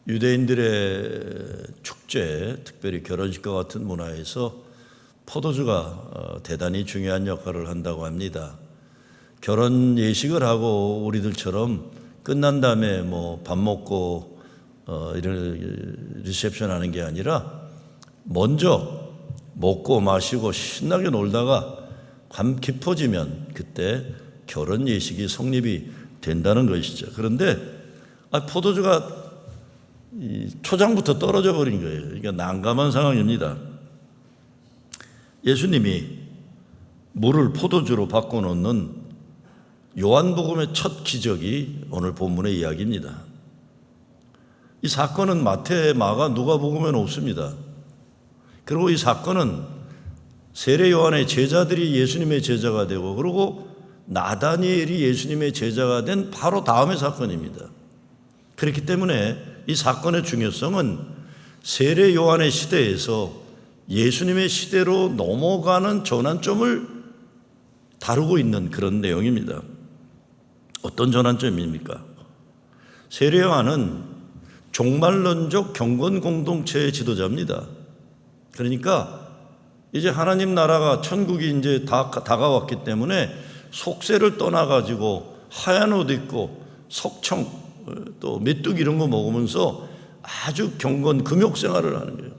유대인들의 축제, 특별히 결혼식과 같은 문화에서 포도주가 대단히 중요한 역할을 한다고 합니다. 결혼 예식을 하고 우리들처럼 끝난 다음에 뭐 밥 먹고 이런 리셉션 하는 게 아니라 먼저 먹고 마시고 신나게 놀다가 밤 깊어지면 그때 결혼 예식이 성립이 된다는 것이죠. 그런데 포도주가 초장부터 떨어져 버린 거예요. 그러니까 난감한 상황입니다. 예수님이 물을 포도주로 바꿔놓는 요한복음의 첫 기적이 오늘 본문의 이야기입니다. 이 사건은 마태, 마가, 누가복음에는 없습니다. 그리고 이 사건은 세례 요한의 제자들이 예수님의 제자가 되고, 그리고 나다니엘이 예수님의 제자가 된 바로 다음의 사건입니다. 그렇기 때문에 이 사건의 중요성은 세례 요한의 시대에서 예수님의 시대로 넘어가는 전환점을 다루고 있는 그런 내용입니다. 어떤 전환점입니까? 세례 요한은 종말론적 경건 공동체의 지도자입니다. 그러니까 이제 하나님 나라가 천국이 이제 다가왔기 때문에 속세를 떠나가지고 하얀 옷 입고 석청 또 메뚜기 이런 거 먹으면서 아주 경건 금욕 생활을 하는 거예요.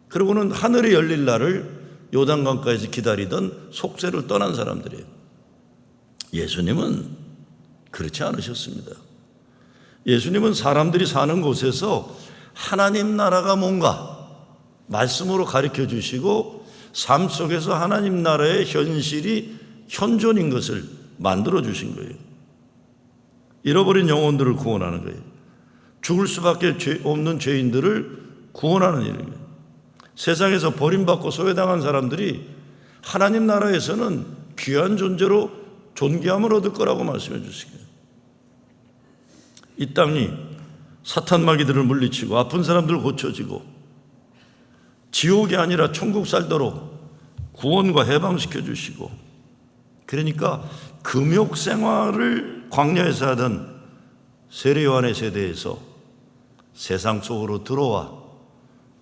그리고는 하늘이 열릴 날을 요단강가에서 기다리던 속세를 떠난 사람들이에요. 예수님은 그렇지 않으셨습니다. 예수님은 사람들이 사는 곳에서 하나님 나라가 뭔가 말씀으로 가르쳐 주시고 삶 속에서 하나님 나라의 현실이 현존인 것을 만들어 주신 거예요. 잃어버린 영혼들을 구원하는 거예요. 죽을 수밖에 없는 죄인들을 구원하는 일입니다. 세상에서 버림받고 소외당한 사람들이 하나님 나라에서는 귀한 존재로 존귀함을 얻을 거라고 말씀해 주시고요. 이 땅이 사탄 마귀들을 물리치고 아픈 사람들 고쳐지고 지옥이 아니라 천국 살도록 구원과 해방시켜 주시고, 그러니까 금욕 생활을 광야에서 하던 세례 요한의 세대에서 세상 속으로 들어와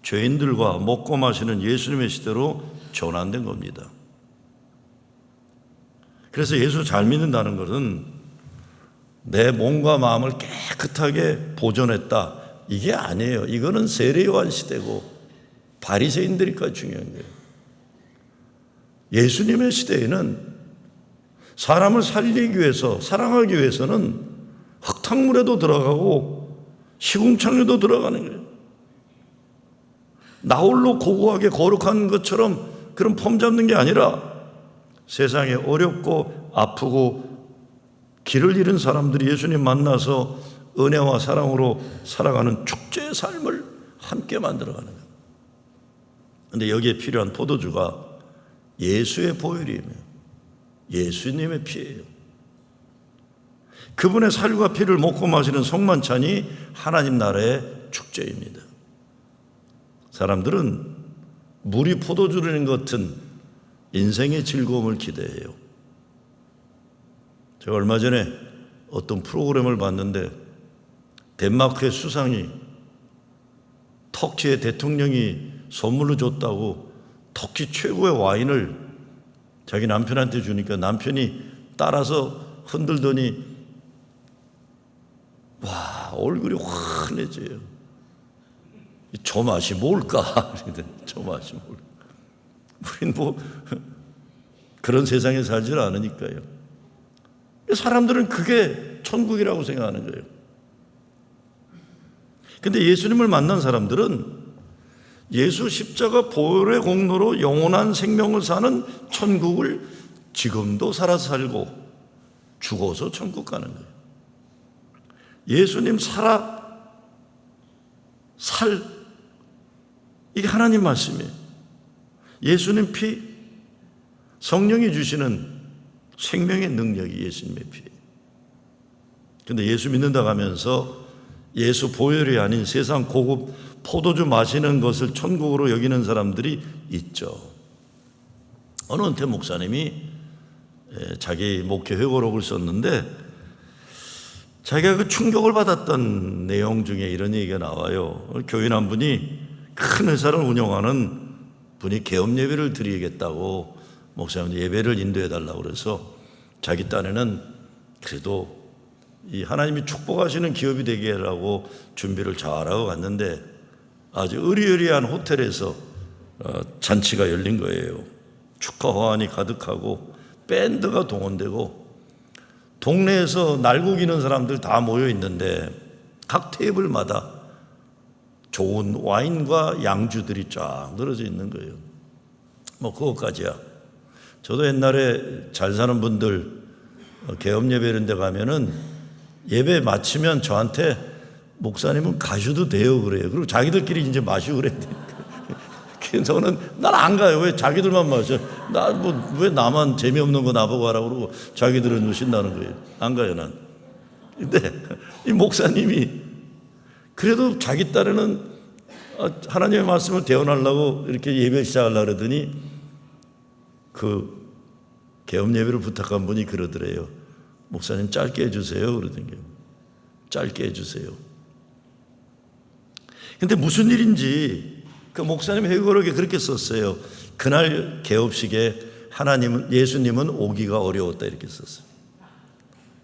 죄인들과 먹고 마시는 예수님의 시대로 전환된 겁니다. 그래서 예수 잘 믿는다는 것은 내 몸과 마음을 깨끗하게 보존했다, 이게 아니에요. 이거는 세례 요한 시대고 바리새인들이니까 중요한 거예요. 예수님의 시대에는 사람을 살리기 위해서, 사랑하기 위해서는 흙탕물에도 들어가고 시궁창에도 들어가는 거예요. 나홀로 고고하게 거룩한 것처럼 그런 폼 잡는 게 아니라 세상에 어렵고 아프고 길을 잃은 사람들이 예수님 만나서 은혜와 사랑으로 살아가는 축제의 삶을 함께 만들어가는 거예요. 그런데 여기에 필요한 포도주가 예수의 보혈이에요. 예수님의 피예요. 그분의 살과 피를 먹고 마시는 성만찬이 하나님 나라의 축제입니다. 사람들은 물이 포도주라는 것 같은 인생의 즐거움을 기대해요. 제가 얼마 전에 어떤 프로그램을 봤는데 덴마크의 수상이 터키의 대통령이 선물로 줬다고 터키 최고의 와인을 자기 남편한테 주니까 남편이 따라서 흔들더니 와, 얼굴이 환해져요. 저 맛이 뭘까? 저 맛이 뭘까? 우린 뭐 그런 세상에 살질 않으니까요. 사람들은 그게 천국이라고 생각하는 거예요. 근데 예수님을 만난 사람들은 예수 십자가 보혈의 공로로 영원한 생명을 사는 천국을 지금도 살아서 살고 죽어서 천국 가는 거예요. 예수님 이게 하나님 말씀이에요. 예수님 피, 성령이 주시는 생명의 능력이 예수님의 피예요. 그런데 예수 믿는다고 하면서 예수 보혈이 아닌 세상 고급 포도주 마시는 것을 천국으로 여기는 사람들이 있죠. 어느 은퇴 목사님이 자기 목회 회고록을 썼는데 자기가 그 충격을 받았던 내용 중에 이런 얘기가 나와요. 교인 한 분이 큰 회사를 운영하는 분이 개업 예배를 드리겠다고 목사님 예배를 인도해 달라고 그래서 자기 딴에는 그래도 이 하나님이 축복하시는 기업이 되게 하라고 준비를 잘하고 갔는데 아주 의리의리한 호텔에서 잔치가 열린 거예요. 축하 화환이 가득하고 밴드가 동원되고 동네에서 날고기는 사람들 다 모여 있는데 각 테이블마다 좋은 와인과 양주들이 쫙 늘어져 있는 거예요. 뭐 그것까지야. 저도 옛날에 잘 사는 분들 개업 예배 이런 데 가면은 예배 마치면 저한테 목사님은 가셔도 돼요 그래요. 그리고 자기들끼리 이제 마시고 그래요. 저는 난 안 가요. 왜 자기들만 마셔? 나 뭐 왜 나만 재미없는 거 나보고 하라고 그러고 자기들은 신나는 거예요. 안 가요 난. 근데 이 목사님이 그래도 자기 딸에는 하나님의 말씀을 대언하려고 이렇게 예배 시작하려고 그러더니 그 개업 예배를 부탁한 분이 그러더래요. 목사님 짧게 해주세요 그러더니 짧게 해주세요. 근데 무슨 일인지 그 목사님 회고록에 그렇게 썼어요. 그날 개업식에 예수님은 오기가 어려웠다 이렇게 썼어요.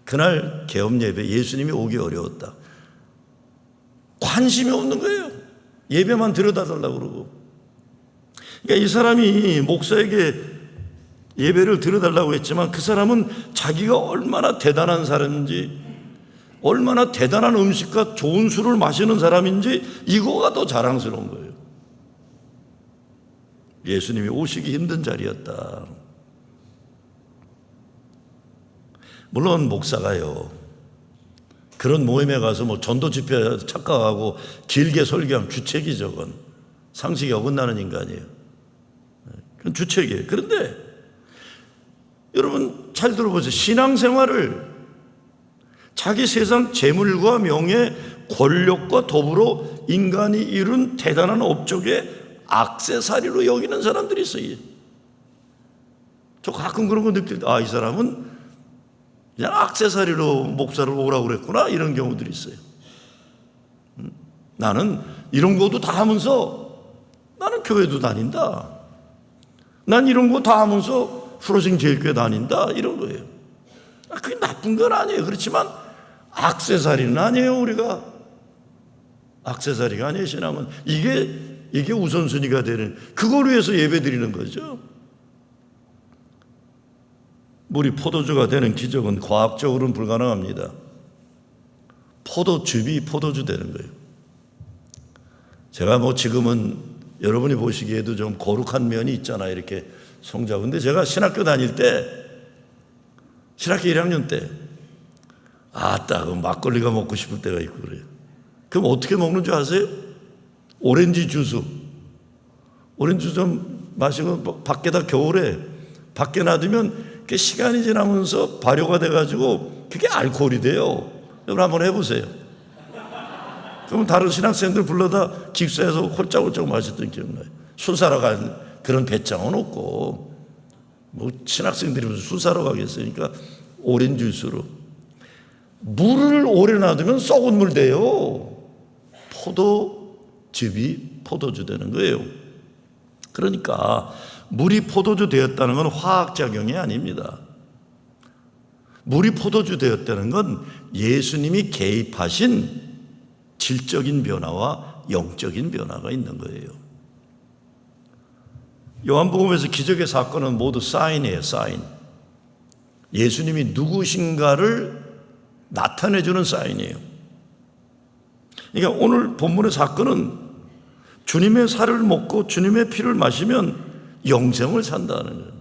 그날 개업 예배 예수님이 오기 어려웠다. 관심이 없는 거예요. 예배만 들여다 달라고 그러고. 그러니까 이 사람이 목사에게 예배를 들여달라고 했지만 그 사람은 자기가 얼마나 대단한 사람인지 얼마나 대단한 음식과 좋은 술을 마시는 사람인지 이거가 더 자랑스러운 거예요. 예수님이 오시기 힘든 자리였다. 물론 목사가요 그런 모임에 가서 뭐 전도 집회 착각하고 길게 설교하면 주책이 저건 상식이 어긋나는 인간이에요. 그건 주책이에요. 그런데 여러분 잘 들어보세요. 신앙생활을 자기 세상 재물과 명예, 권력과 더불어 인간이 이룬 대단한 업적의 액세서리로 여기는 사람들이 있어요. 저 가끔 그런 거 느낄 때 이 사람은 그냥 액세서리로 목사를 오라고 그랬구나 이런 경우들이 있어요. 나는 이런 것도 다 하면서 나는 교회도 다닌다. 난 이런 거 다 하면서 프로징 제일교회 다닌다 이런 거예요. 그게 나쁜 건 아니에요. 그렇지만 액세서리는 아니에요. 우리가 액세서리가 아니에요. 신앙은 이게 우선순위가 되는 그걸 위해서 예배 드리는 거죠. 물이 포도주가 되는 기적은 과학적으로는 불가능합니다. 포도즙이 포도주 되는 거예요. 제가 뭐 지금은 여러분이 보시기에도 좀 거룩한 면이 있잖아요. 이렇게 성장. 근데 제가 신학교 다닐 때 신학교 1학년 때 딱 막걸리가 먹고 싶을 때가 있고 그래요. 그럼 어떻게 먹는 줄 아세요? 오렌지 주스 좀 마시고 밖에다 겨울에 밖에 놔두면 그 시간이 지나면서 발효가 돼가지고 그게 알코올이 돼요. 여러분 한번 해보세요. 그럼 다른 신학생들 불러다 기숙사에서 홀짝홀짝 마셨던 기억나요. 술 사러 간 그런 배짱은 없고 뭐 신학생들이 무슨 술 사러 가겠어요. 그러니까 오렌지 주스로 물을 오래 놔두면 썩은 물 돼요. 포도즙이 포도주 되는 거예요. 그러니까 물이 포도주 되었다는 건 화학작용이 아닙니다. 물이 포도주 되었다는 건 예수님이 개입하신 질적인 변화와 영적인 변화가 있는 거예요. 요한복음에서 기적의 사건은 모두 사인이에요. 사인. 예수님이 누구신가를 나타내주는 사인이에요. 그러니까 오늘 본문의 사건은 주님의 살을 먹고 주님의 피를 마시면 영생을 산다는 거예요.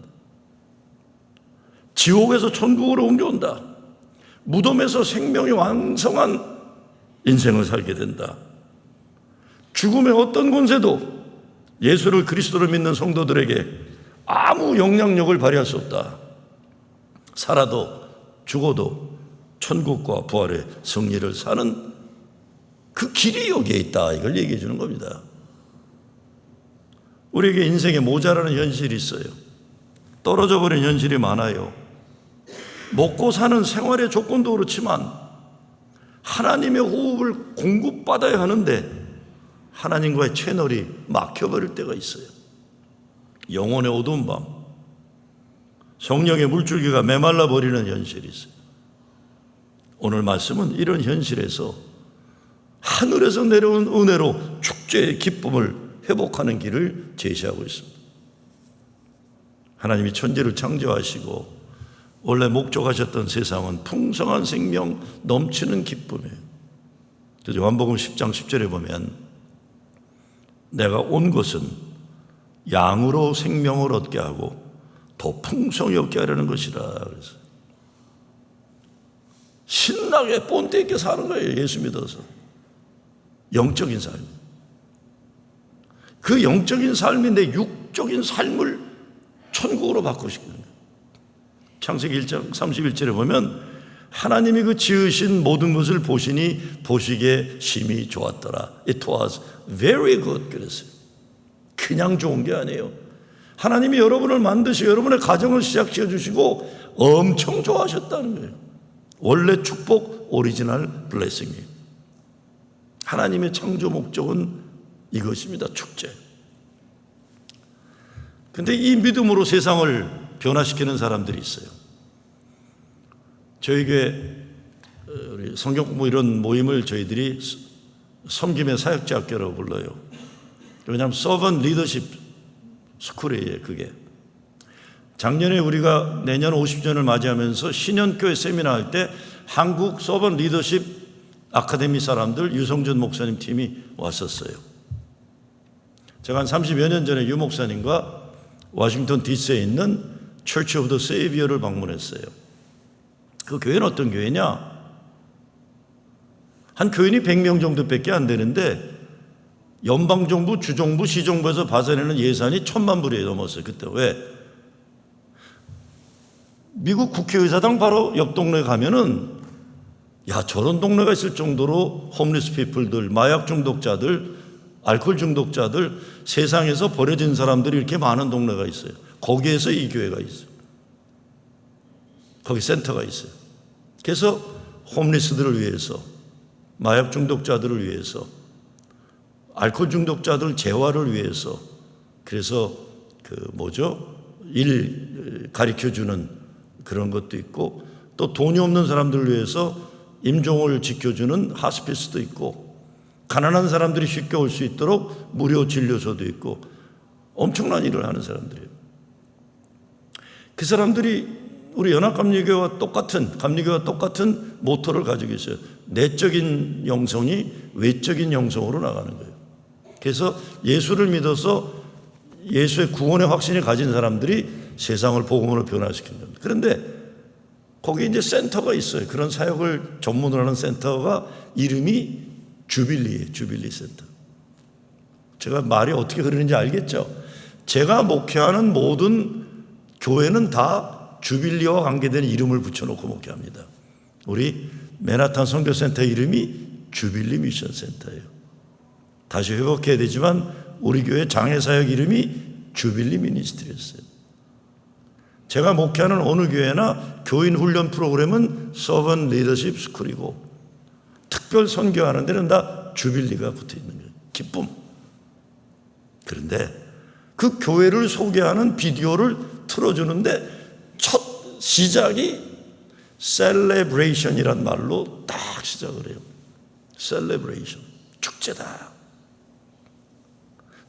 지옥에서 천국으로 옮겨온다. 무덤에서 생명이 왕성한 인생을 살게 된다. 죽음의 어떤 권세도 예수를 그리스도를 믿는 성도들에게 아무 영향력을 발휘할 수 없다. 살아도 죽어도 천국과 부활의 승리를 사는 그 길이 여기에 있다. 이걸 얘기해 주는 겁니다. 우리에게 인생에 모자라는 현실이 있어요. 떨어져 버린 현실이 많아요. 먹고 사는 생활의 조건도 그렇지만 하나님의 호흡을 공급받아야 하는데 하나님과의 채널이 막혀버릴 때가 있어요. 영혼의 어두운 밤, 성령의 물줄기가 메말라 버리는 현실이 있어요. 오늘 말씀은 이런 현실에서 하늘에서 내려온 은혜로 축제의 기쁨을 회복하는 길을 제시하고 있습니다. 하나님이 천지를 창조하시고 원래 목적하셨던 세상은 풍성한 생명 넘치는 기쁨이에요. 그래서 요한복음 10장 10절에 보면 내가 온 것은 양으로 생명을 얻게 하고 더 풍성히 얻게 하려는 것이라. 그래서 신나게 본때 있게 사는 거예요. 예수 믿어서. 영적인 삶. 그 영적인 삶이 내 육적인 삶을 천국으로 바꾸시는 거예요. 창세기 1장 31절에 보면 하나님이 그 지으신 모든 것을 보시니 보시기에 심히 좋았더라. It was very good. 그랬어요. 그냥 좋은 게 아니에요. 하나님이 여러분을 만드시고 여러분의 가정을 시작시켜 주시고 엄청 좋아하셨다는 거예요. 원래 축복 오리지널 블레싱이에요. 하나님의 창조 목적은 이것입니다. 축제. 근데 이 믿음으로 세상을 변화시키는 사람들이 있어요. 저희 교회 우리 성경 공부 이런 모임을 저희들이 섬김의 사역자 학교라고 불러요. 왜냐하면 서번트 리더십 스쿨이에요. 그게 작년에 우리가 내년 50주년을 맞이하면서 신년교회 세미나 할 때 한국 서번트 리더십 아카데미 사람들 유성준 목사님 팀이 왔었어요. 제가 한 30여 년 전에 유 목사님과 워싱턴 DC에 있는 Church of the Savior를 방문했어요. 그 교회는 어떤 교회냐? 한 교인이 100명 정도밖에 안 되는데 연방정부, 주정부, 시정부에서 받아내는 예산이 1,000만 불이 넘었어요. 그때 왜? 미국 국회의사당 바로 옆 동네 가면은 야, 저런 동네가 있을 정도로 홈리스 피플들, 마약 중독자들, 알코올 중독자들, 세상에서 버려진 사람들이 이렇게 많은 동네가 있어요. 거기에서 이 교회가 있어요. 거기 센터가 있어요. 그래서 홈리스들을 위해서, 마약 중독자들을 위해서, 알코올 중독자들 재활을 위해서, 그래서 일 가르쳐주는 그런 것도 있고, 또 돈이 없는 사람들을 위해서 임종을 지켜주는 하스피스도 있고, 가난한 사람들이 쉽게 올 수 있도록 무료 진료소도 있고, 엄청난 일을 하는 사람들이에요. 그 사람들이 우리 연합감리교회와 똑같은 모토를 가지고 있어요. 내적인 영성이 외적인 영성으로 나가는 거예요. 그래서 예수를 믿어서 예수의 구원의 확신을 가진 사람들이 세상을 복음으로 변화시키는 겁니다. 그런데 거기 이제 센터가 있어요. 그런 사역을 전문으로 하는 센터가 이름이 주빌리예요. 주빌리 센터. 제가 말이 어떻게 흐르는지 알겠죠? 제가 목회하는 모든 교회는 다 주빌리와 관계된 이름을 붙여놓고 목회합니다. 우리 맨하탄 선교센터 이름이 주빌리 미션 센터예요. 다시 회복해야 되지만 우리 교회 장애사역 이름이 주빌리 미니스트리였어요. 제가 목회하는 어느 교회나 교인 훈련 프로그램은 서번트 리더십 스쿨이고 특별 선교하는 데는 다 주빌리가 붙어 있는 거예요. 기쁨. 그런데 그 교회를 소개하는 비디오를 틀어주는데 첫 시작이 셀레브레이션이란 말로 딱 시작을 해요. 셀레브레이션. 축제다.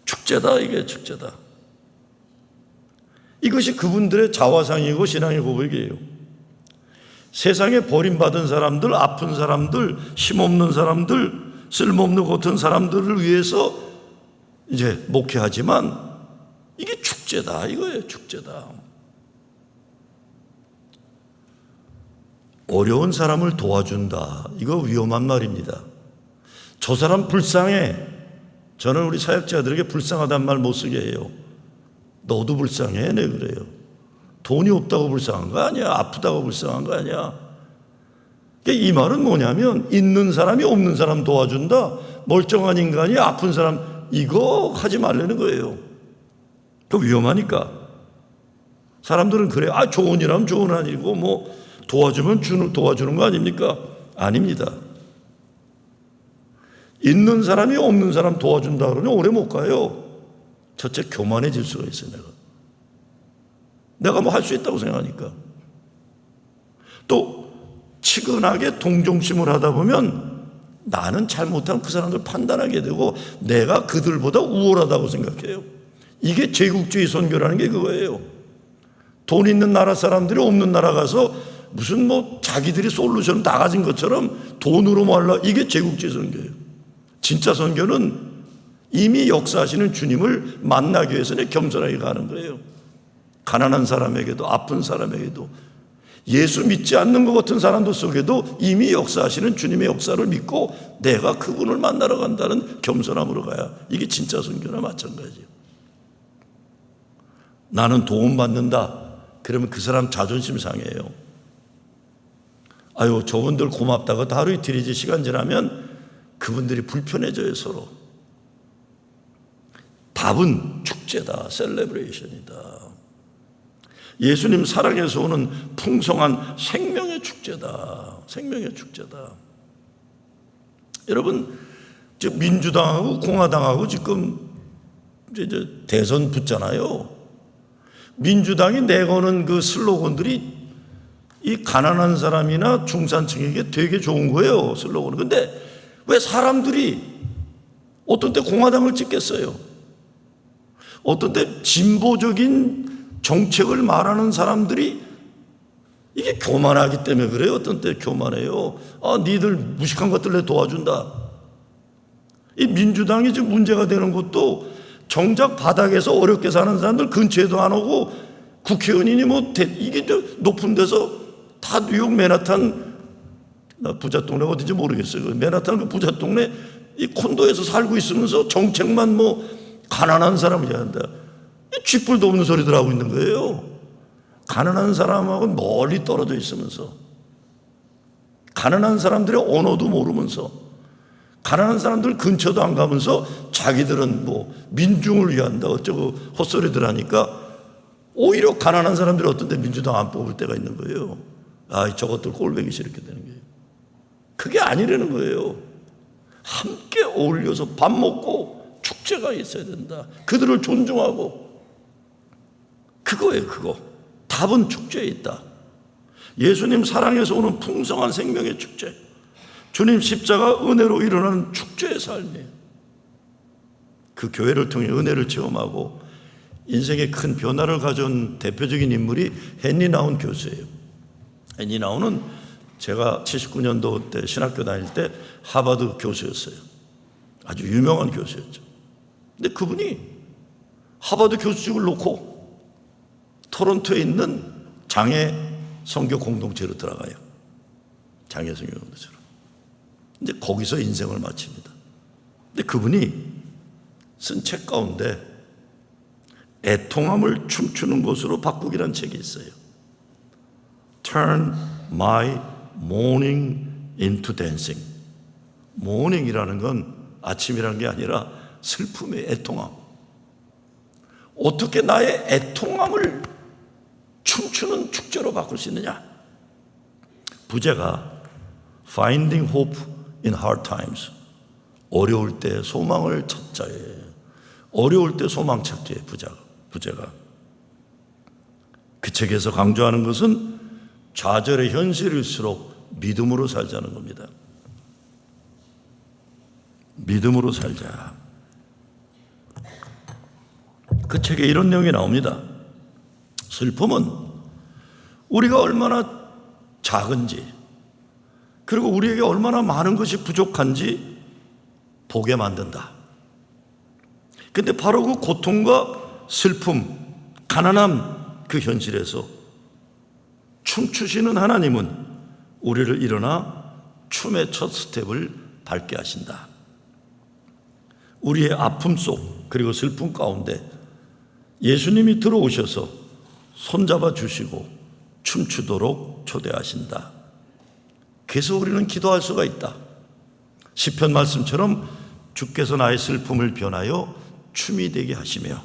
축제다. 이게 축제다. 이것이 그분들의 자화상이고 신앙의 고백이에요. 세상에 버림받은 사람들, 아픈 사람들, 힘없는 사람들, 쓸모없는 같은 사람들을 위해서 이제 목회하지만 이게 축제다. 이거예요. 축제다. 어려운 사람을 도와준다. 이거 위험한 말입니다. 저 사람 불쌍해. 저는 우리 사역자들에게 불쌍하다는 말 못 쓰게 해요. 너도 불쌍해. 네, 그래요. 돈이 없다고 불쌍한 거 아니야. 아프다고 불쌍한 거 아니야. 이 말은 뭐냐면 있는 사람이 없는 사람 도와준다. 멀쩡한 인간이 아픈 사람 이거 하지 말라는 거예요. 또 위험하니까. 사람들은 그래. 좋은 일 하면 좋은 일이고 도와주면 도와주는 거 아닙니까? 아닙니다. 있는 사람이 없는 사람 도와준다 그러면 오래 못 가요. 첫째, 교만해질 수가 있어요. 내가 뭐 할 수 있다고 생각하니까. 또 치근하게 동정심을 하다 보면 나는 잘못하면 그 사람들 판단하게 되고 내가 그들보다 우월하다고 생각해요. 이게 제국주의 선교라는 게 그거예요. 돈 있는 나라 사람들이 없는 나라 가서 무슨 뭐 자기들이 솔루션 다 가진 것처럼 돈으로 말라. 이게 제국주의 선교예요. 진짜 선교는 이미 역사하시는 주님을 만나기 위해서는 겸손하게 가는 거예요. 가난한 사람에게도 아픈 사람에게도 예수 믿지 않는 것 같은 사람들 속에도 이미 역사하시는 주님의 역사를 믿고 내가 그분을 만나러 간다는 겸손함으로 가야 이게 진짜 선교나 마찬가지예요. 나는 도움받는다. 그러면 그 사람 자존심 상해요. 아유, 저분들 고맙다고 하루 이틀이지 시간 지나면 그분들이 불편해져요, 서로. 밥은 축제다, 셀레브레이션이다. 예수님 사랑에서 오는 풍성한 생명의 축제다. 생명의 축제다. 여러분, 민주당하고 공화당하고 지금 이제 대선 붙잖아요. 민주당이 내거는 그 슬로건들이 이 가난한 사람이나 중산층에게 되게 좋은 거예요, 슬로건은. 근데 왜 사람들이 어떤 때 공화당을 찍겠어요? 어떤 때 진보적인 정책을 말하는 사람들이 이게 교만하기 때문에 그래요. 어떤 때 교만해요. 아, 니들 무식한 것들 내 도와준다. 이 민주당이 지금 문제가 되는 것도 정작 바닥에서 어렵게 사는 사람들 근처에도 안 오고 국회의원이니 뭐 이게 높은 데서 다 뉴욕 맨하탄 부자 동네 어딘지 모르겠어요. 맨하탄 그 부자 동네 이 콘도에서 살고 있으면서 정책만 뭐 가난한 사람이야 한다. 쥐뿔도 없는 소리들 하고 있는 거예요. 가난한 사람하고 멀리 떨어져 있으면서, 가난한 사람들의 언어도 모르면서, 가난한 사람들 근처도 안 가면서 자기들은 뭐 민중을 위한다 어쩌고 헛소리들 하니까 오히려 가난한 사람들이 어떤 때 민주당 안 뽑을 때가 있는 거예요. 아, 저것들 꼴보기 싫게 되는 거예요. 그게 아니라는 거예요. 함께 어울려서 밥 먹고 축제가 있어야 된다. 그들을 존중하고. 그거예요, 그거. 답은 축제에 있다. 예수님 사랑에서 오는 풍성한 생명의 축제. 주님 십자가 은혜로 일어나는 축제의 삶이에요. 그 교회를 통해 은혜를 체험하고 인생의 큰 변화를 가져온 대표적인 인물이 헨리 나운 교수예요. 헨리 나운은 제가 79년도 때 신학교 다닐 때 하버드 교수였어요. 아주 유명한 교수였죠. 근데 그분이 하버드 교수직을 놓고 토론토에 있는 장애 선교 공동체로 들어가요. 장애 선교 공동체로. 근데 거기서 인생을 마칩니다. 근데 그분이 쓴 책 가운데 애통함을 춤추는 것으로 바꾸기란 책이 있어요. Turn my mourning into dancing. mourning이라는 건 아침이라는 게 아니라 슬픔의 애통함. 어떻게 나의 애통함을 춤추는 축제로 바꿀 수 있느냐? 부제가 Finding Hope in Hard Times. 어려울 때 소망을 찾자에. 어려울 때 소망 찾기에 부제가. 그 책에서 강조하는 것은 좌절의 현실일수록 믿음으로 살자는 겁니다. 믿음으로 살자. 그 책에 이런 내용이 나옵니다. 슬픔은 우리가 얼마나 작은지, 그리고 우리에게 얼마나 많은 것이 부족한지 보게 만든다. 근데 바로 그 고통과 슬픔, 가난함 그 현실에서 춤추시는 하나님은 우리를 일어나 춤의 첫 스텝을 밟게 하신다. 우리의 아픔 속 그리고 슬픔 가운데 예수님이 들어오셔서 손잡아 주시고 춤추도록 초대하신다. 그래서 우리는 기도할 수가 있다. 시편 말씀처럼 주께서 나의 슬픔을 변하여 춤이 되게 하시며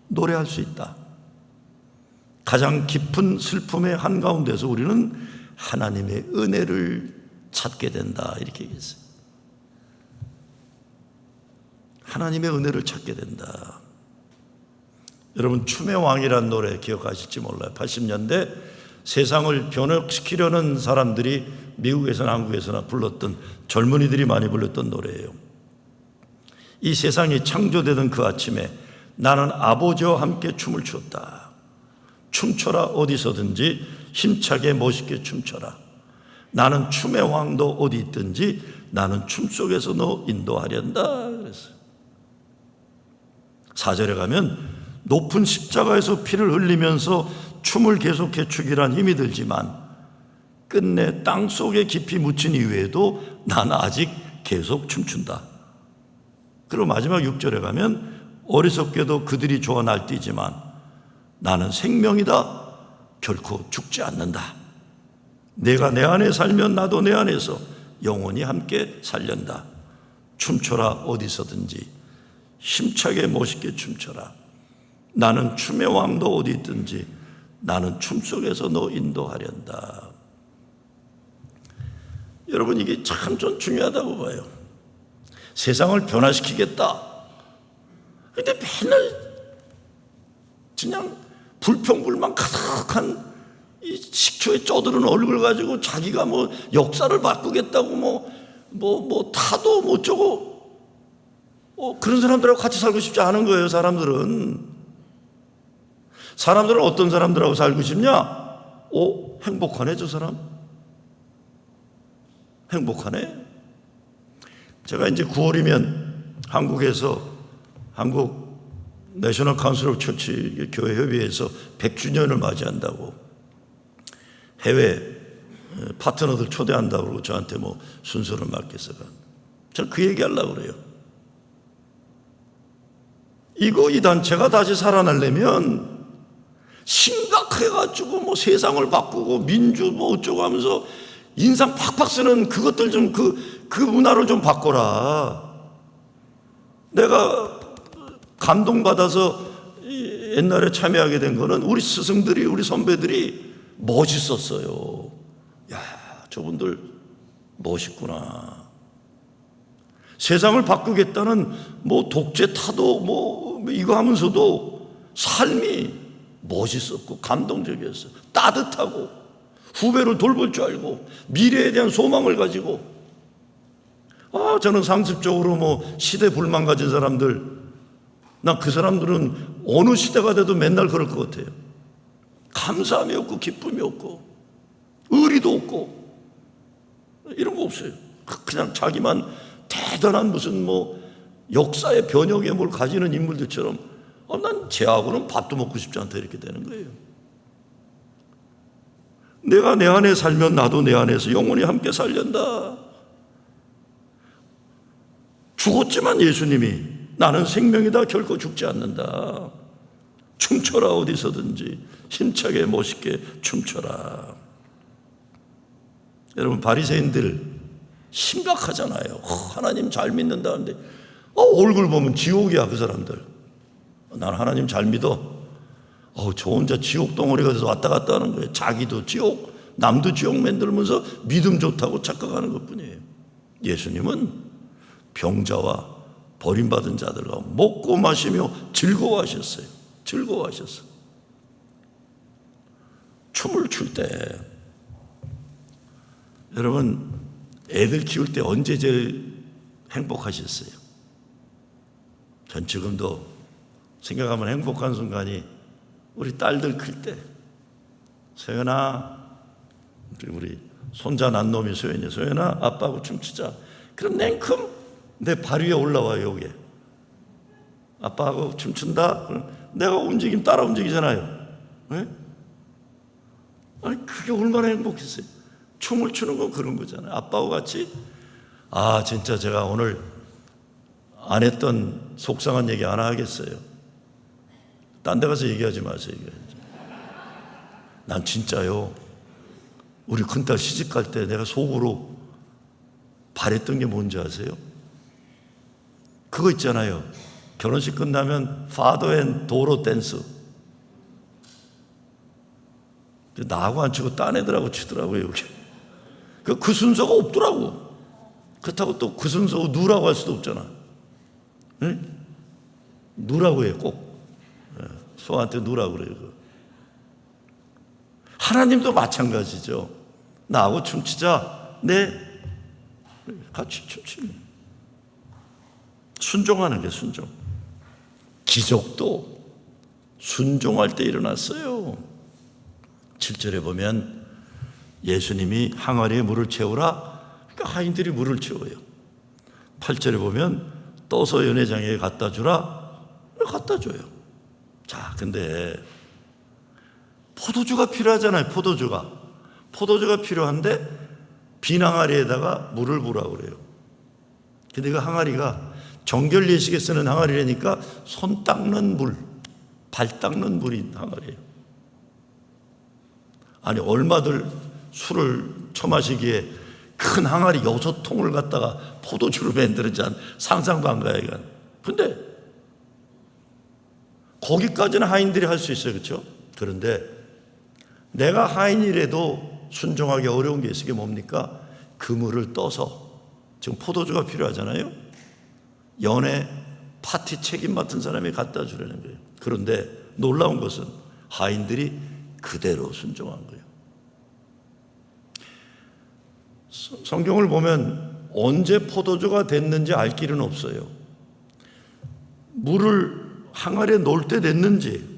노래할 수 있다. 가장 깊은 슬픔의 한가운데서 우리는 하나님의 은혜를 찾게 된다. 이렇게 얘기했어요. 하나님의 은혜를 찾게 된다. 여러분, 춤의 왕이란 노래 기억하실지 몰라요. 80년대 세상을 변혁시키려는 사람들이 미국에서나 한국에서나 불렀던, 젊은이들이 많이 불렀던 노래예요. 이 세상이 창조되던 그 아침에 나는 아버지와 함께 춤을 추었다. 춤춰라, 어디서든지 힘차게 멋있게 춤춰라. 나는 춤의 왕도 어디 있든지 나는 춤 속에서 너 인도하련다 그랬어요. 4절에 가면 높은 십자가에서 피를 흘리면서 춤을 계속해 추기란 힘이 들지만 끝내 땅속에 깊이 묻힌 이후에도 난 아직 계속 춤춘다. 그리고 마지막 6절에 가면 어리석게도 그들이 좋아 날뛰지만 나는 생명이다. 결코 죽지 않는다. 내가 내 안에 살면 나도 내 안에서 영원히 함께 살련다. 춤춰라, 어디서든지 힘차게 멋있게 춤춰라. 나는 춤의 왕도 어디 있든지 나는 춤 속에서 너 인도하련다. 여러분, 이게 참 좀 중요하다고 봐요. 세상을 변화시키겠다. 근데 맨날 그냥 불평불만 가득한 이 식초에 쪄들은 얼굴 가지고 자기가 뭐 역사를 바꾸겠다고 뭐 타도 뭐 어쩌고 그런 사람들하고 같이 살고 싶지 않은 거예요. 사람들은 어떤 사람들하고 살고 싶냐? 행복하네 저 사람. 행복하네. 제가 이제 9월이면 한국 내셔널 카운슬 오브 처치 교회 협의회에서 100주년을 맞이한다고 해외 파트너들 초대한다고 그러고 저한테 뭐 순서를 맡겨서 저는 그 얘기 하려고 그래요. 이 단체가 다시 살아나려면 심각해가지고 뭐 세상을 바꾸고 민주 뭐 어쩌고 하면서 인상 팍팍 쓰는 그것들 좀 그 문화를 좀 바꿔라. 내가 감동받아서 옛날에 참여하게 된 거는 우리 스승들이, 우리 선배들이 멋있었어요. 야, 저분들 멋있구나. 세상을 바꾸겠다는 뭐 독재 타도 뭐 이거 하면서도 삶이 멋있었고 감동적이었어요. 따뜻하고 후배를 돌볼 줄 알고 미래에 대한 소망을 가지고 저는 상습적으로 뭐 시대 불만 가진 사람들, 난 그 사람들은 어느 시대가 돼도 맨날 그럴 것 같아요. 감사함이 없고 기쁨이 없고 의리도 없고 이런 거 없어요. 그냥 자기만 대단한 무슨 뭐 역사의 변혁에 뭘 가지는 인물들처럼 난 쟤하고는 밥도 먹고 싶지 않다 이렇게 되는 거예요. 내가 내 안에 살면 나도 내 안에서 영원히 함께 살련다. 죽었지만 예수님이 나는 생명이다. 결코 죽지 않는다. 춤춰라, 어디서든지 힘차게 멋있게 춤춰라. 여러분, 바리새인들 심각하잖아요. 하나님 잘 믿는다는데 얼굴 보면 지옥이야. 그 사람들. 난 하나님 잘 믿어. 저 혼자 지옥 덩어리가 돼서 왔다 갔다 하는 거예요. 자기도 지옥, 남도 지옥 만들면서 믿음 좋다고 착각하는 것뿐이에요. 예수님은 병자와 버림받은 자들과 먹고 마시며 즐거워하셨어요. 즐거워하셨어요. 춤을 출 때 여러분, 애들 키울 때 언제 제일 행복하셨어요? 전 지금도 생각하면 행복한 순간이 우리 딸들 클 때. 소연아, 우리 손자 난 놈이 소연이, 소연아 아빠하고 춤추자. 그럼 냉큼 내 발 위에 올라와요. 여기에 아빠하고 춤춘다. 내가 움직이면 따라 움직이잖아요. 네? 아니 그게 얼마나 행복했어요. 춤을 추는 건 그런 거잖아요. 아빠하고 같이. 진짜 제가 오늘 안 했던 속상한 얘기 하나 하겠어요. 딴 데 가서 얘기하지 마세요. 난 진짜요, 우리 큰딸 시집갈 때 내가 속으로 바랬던 게 뭔지 아세요? 그거 있잖아요. 결혼식 끝나면 파더 앤 도로 댄스. 나하고 안 치고 딴 애들하고 치더라고요. 여기. 그 순서가 없더라고. 그렇다고 또 그 순서 누라고 할 수도 없잖아. 응? 누라고 해요. 꼭 소한테 누라고 그래요. 하나님도 마찬가지죠. 나하고 춤추자. 네, 같이 춤추는, 순종하는 게 순종. 기적도 순종할 때 일어났어요. 7절에 보면 예수님이 항아리에 물을 채우라. 그러니까 하인들이 물을 채워요. 8절에 보면 떠서 연회장에 갖다 주라. 갖다 줘요. 자, 근데 포도주가 필요하잖아요. 포도주가 필요한데 빈 항아리에다가 물을 부으라고 그래요. 근데 그 항아리가 정결 예식에 쓰는 항아리라니까 손 닦는 물, 발 닦는 물인 항아리예요. 아니, 얼마들 술을 처마시기에 큰 항아리 6통을 갖다가 포도주로 만들었지 상상도 안 가요. 근데 거기까지는 하인들이 할 수 있어요. 그렇죠? 그런데 내가 하인이라도 순종하기 어려운 게 있으게 뭡니까? 그 물을 떠서, 지금 포도주가 필요하잖아요. 연애 파티 책임 맡은 사람이 갖다 주려는 거예요. 그런데 놀라운 것은 하인들이 그대로 순종한 거예요. 성경을 보면 언제 포도주가 됐는지 알 길은 없어요. 물을 항아리에 놓을 때 됐는지,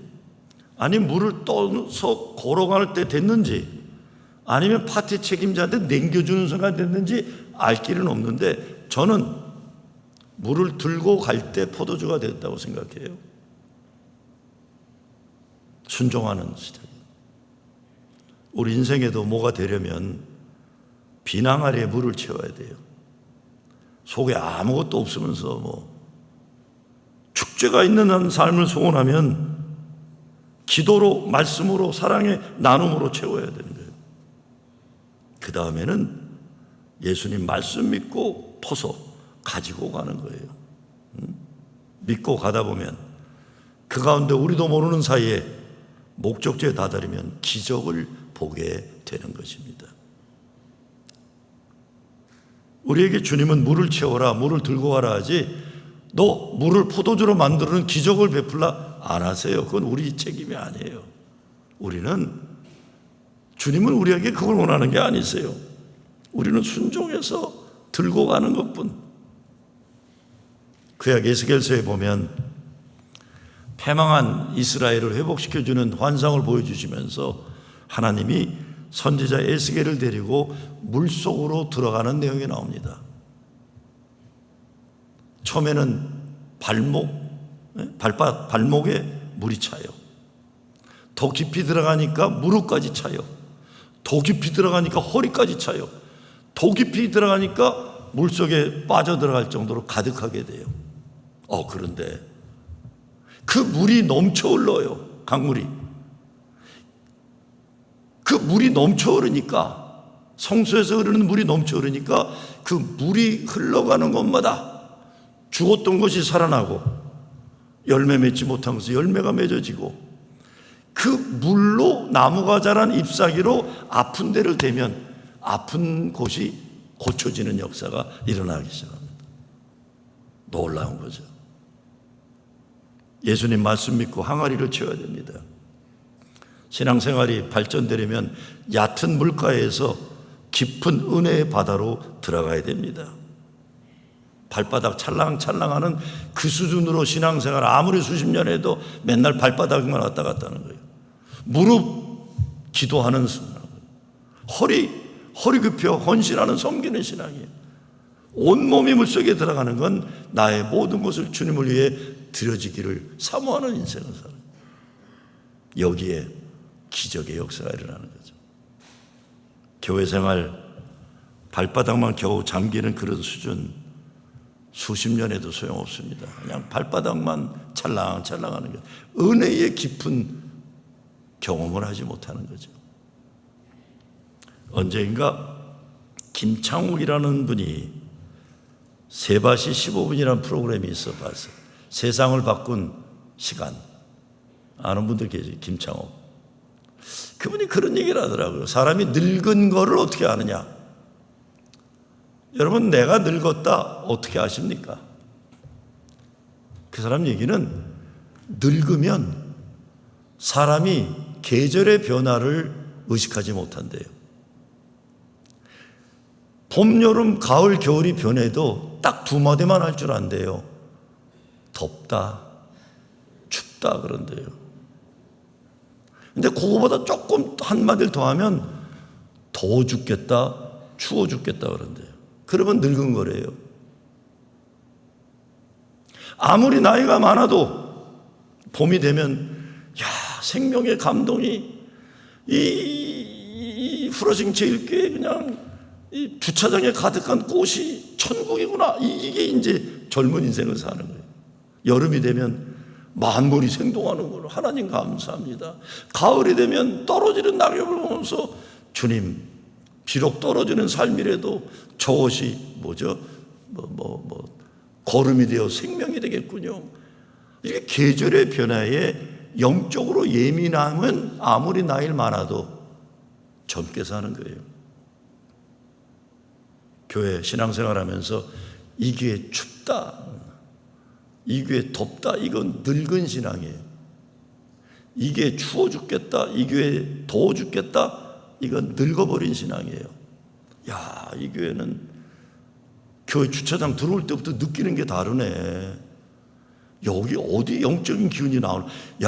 아니 물을 떠서 걸어갈 때 됐는지, 아니면 파티 책임자한테 남겨주는 순간 됐는지 알 길은 없는데, 저는 물을 들고 갈 때 포도주가 됐다고 생각해요. 순종하는 시대. 우리 인생에도 뭐가 되려면 빈 항아리에 물을 채워야 돼요. 속에 아무것도 없으면서 축제가 있는 한 삶을 소원하면 기도로, 말씀으로, 사랑의 나눔으로 채워야 되는 거예요. 그 다음에는 예수님 말씀 믿고 퍼서 가지고 가는 거예요. 믿고 가다 보면 그 가운데 우리도 모르는 사이에 목적지에 다다르면 기적을 보게 되는 것입니다. 우리에게 주님은 물을 채워라, 물을 들고 가라 하지, 너 물을 포도주로 만드는 기적을 베풀라 안 하세요. 그건 우리 책임이 아니에요. 주님은 우리에게 그걸 원하는 게 아니세요. 우리는 순종해서 들고 가는 것뿐. 구약 에스겔서에 보면 패망한 이스라엘을 회복시켜주는 환상을 보여주시면서 하나님이 선지자 에스겔을 데리고 물속으로 들어가는 내용이 나옵니다. 처음에는 발목에 물이 차요. 더 깊이 들어가니까 무릎까지 차요. 더 깊이 들어가니까 허리까지 차요. 더 깊이 들어가니까 물속에 빠져들어갈 정도로 가득하게 돼요. 그런데 그 물이 넘쳐 흘러요. 강물이. 그 물이 넘쳐 흐르니까, 성소에서 흐르는 물이 넘쳐 흐르니까 그 물이 흘러가는 곳마다 죽었던 것이 살아나고 열매 맺지 못한 것이 열매가 맺어지고, 그 물로 나무가 자란 잎사귀로 아픈 데를 대면 아픈 곳이 고쳐지는 역사가 일어나기 시작합니다. 놀라운 거죠. 예수님 말씀 믿고 항아리를 채워야 됩니다. 신앙생활이 발전되려면 얕은 물가에서 깊은 은혜의 바다로 들어가야 됩니다. 발바닥 찰랑찰랑하는 그 수준으로 신앙생활 아무리 수십 년 해도 맨날 발바닥만 왔다 갔다 하는 거예요. 무릎 기도하는 신앙, 허리 굽혀 헌신하는 섬기는 신앙이에요. 온몸이 물속에 들어가는 건 나의 모든 것을 주님을 위해 드려지기를 사모하는 인생을 살아요. 여기에 기적의 역사가 일어나는 거죠. 교회 생활 발바닥만 겨우 잠기는 그런 수준, 수십 년 해도 소용없습니다. 그냥 발바닥만 찰랑찰랑하는 게 은혜의 깊은 경험을 하지 못하는 거죠. 언제인가 김창욱이라는 분이 세바시 15분이라는 프로그램이 있어 봤어요. 세상을 바꾼 시간. 아는 분들 계세요. 김창욱. 그분이 그런 얘기를 하더라고요. 사람이 늙은 거를 어떻게 아느냐. 여러분, 내가 늙었다 어떻게 아십니까? 그 사람 얘기는 늙으면 사람이 계절의 변화를 의식하지 못한대요. 봄, 여름, 가을, 겨울이 변해도 딱 두 마디만 할 줄 안대요. 덥다, 춥다 그런대요. 근데 그거보다 조금 한마디를 더 하면 더워 죽겠다, 추워 죽겠다 그런대요. 그러면 늙은 거래요. 아무리 나이가 많아도 봄이 되면 생명의 감동이 이 후러싱 제일교회 그냥 이 주차장에 가득한 꽃이 천국이구나. 이게 이제 젊은 인생을 사는 거예요. 여름이 되면 만물이 생동하는 걸 하나님 감사합니다. 가을이 되면 떨어지는 낙엽을 보면서 주님, 비록 떨어지는 삶이라도 저것이 뭐죠? 걸음이 되어 생명이 되겠군요. 이게 계절의 변화에 영적으로 예민함은 아무리 나이를 많아도 젊게 사는 거예요. 교회 신앙생활하면서 이 교회 춥다, 이 교회 덥다, 이건 늙은 신앙이에요. 이 교회 추워 죽겠다, 이 교회 더워 죽겠다, 이건 늙어버린 신앙이에요. 이 교회는 교회 주차장 들어올 때부터 느끼는 게 다르네. 여기 어디 영적인 기운이 나오나.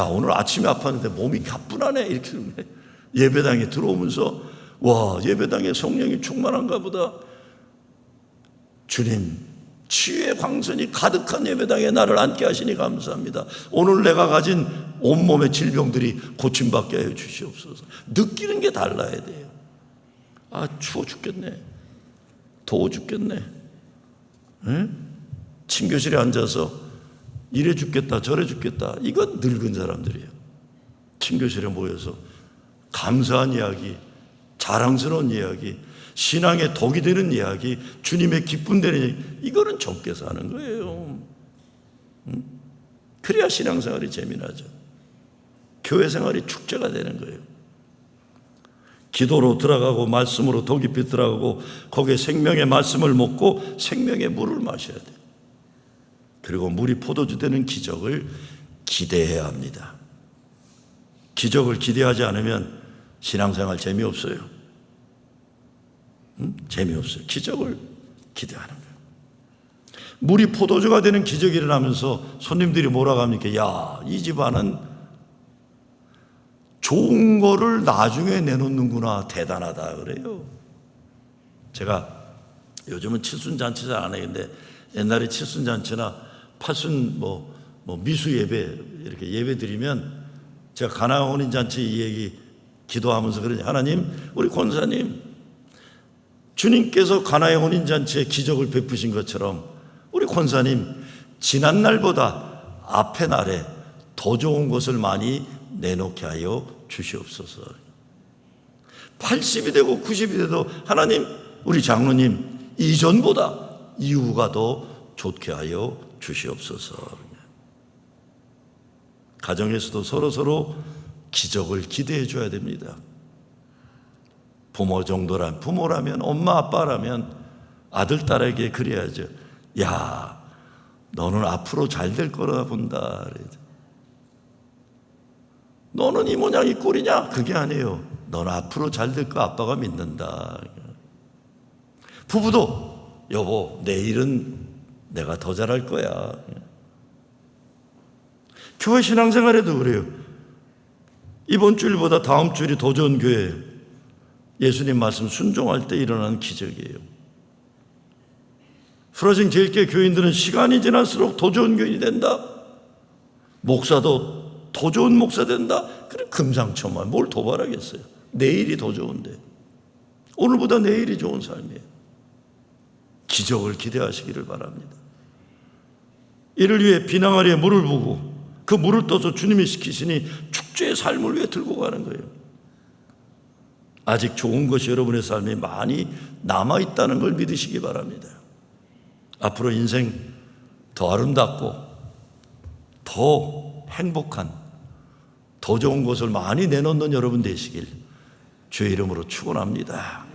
오늘 아침에 아팠는데 몸이 가뿐하네. 이렇게 예배당에 들어오면서 예배당에 성령이 충만한가 보다. 주님, 치유의 광선이 가득한 예배당에 나를 앉게 하시니 감사합니다. 오늘 내가 가진 온몸의 질병들이 고침받게 해 주시옵소서. 느끼는 게 달라야 돼요. 추워 죽겠네, 더워 죽겠네, 친교실에 앉아서 이래 죽겠다 저래 죽겠다, 이건 늙은 사람들이에요. 친교실에 모여서 감사한 이야기, 자랑스러운 이야기, 신앙의 덕이 되는 이야기, 주님의 기쁨 되는 이야기, 이거는 젊게 사는 거예요. 그래야 신앙생활이 재미나죠. 교회생활이 축제가 되는 거예요. 기도로 들어가고 말씀으로 더 깊이 들어가고 거기에 생명의 말씀을 먹고 생명의 물을 마셔야 돼요. 그리고 물이 포도주 되는 기적을 기대해야 합니다. 기적을 기대하지 않으면 신앙생활 재미없어요. 재미없어요. 기적을 기대하는 거예요. 물이 포도주가 되는 기적이 일어나면서 손님들이 뭐라고 합니까? 이 집안은 좋은 거를 나중에 내놓는구나, 대단하다 그래요. 제가 요즘은 칠순잔치 잘 안 하는데 옛날에 칠순잔치나 팔순 미수 예배 이렇게 예배 드리면 제가 가나 혼인잔치 이 얘기 기도하면서 그러니, 하나님, 우리 권사님 주님께서 가나의 혼인잔치에 기적을 베푸신 것처럼 우리 권사님 지난 날보다 앞의 날에 더 좋은 것을 많이 내놓게 하여 주시옵소서. 80이 되고 90이 돼도 하나님, 우리 장로님 이전보다 이후가 더 좋게 하여 주시옵소서. 가정에서도 서로 기적을 기대해 줘야 됩니다. 부모라면 엄마 아빠라면 아들 딸에게 그래야죠. 너는 앞으로 잘 될 거라 본다. 너는 이 모양 이 꼴이냐? 그게 아니에요. 너는 앞으로 잘 될 거 아빠가 믿는다. 부부도 여보, 내일은 내가 더 잘할 거야. 교회 신앙생활에도 그래요. 이번 주일보다 다음 주일이 더 좋은 교회, 예수님 말씀 순종할 때 일어나는 기적이에요. 프로징 제일교회 교인들은 시간이 지날수록 더 좋은 교인이 된다. 목사도 더 좋은 목사 된다. 그래, 금상첨화. 뭘 더 바라겠어요. 내일이 더 좋은데. 오늘보다 내일이 좋은 삶이에요. 기적을 기대하시기를 바랍니다. 이를 위해 비낭아리에 물을 부고 그 물을 떠서 주님이 시키시니 축제의 삶을 위해 들고 가는 거예요. 아직 좋은 것이 여러분의 삶에 많이 남아있다는 걸 믿으시기 바랍니다. 앞으로 인생 더 아름답고 더 행복한, 더 좋은 것을 많이 내놓는 여러분 되시길 주의 이름으로 축원합니다.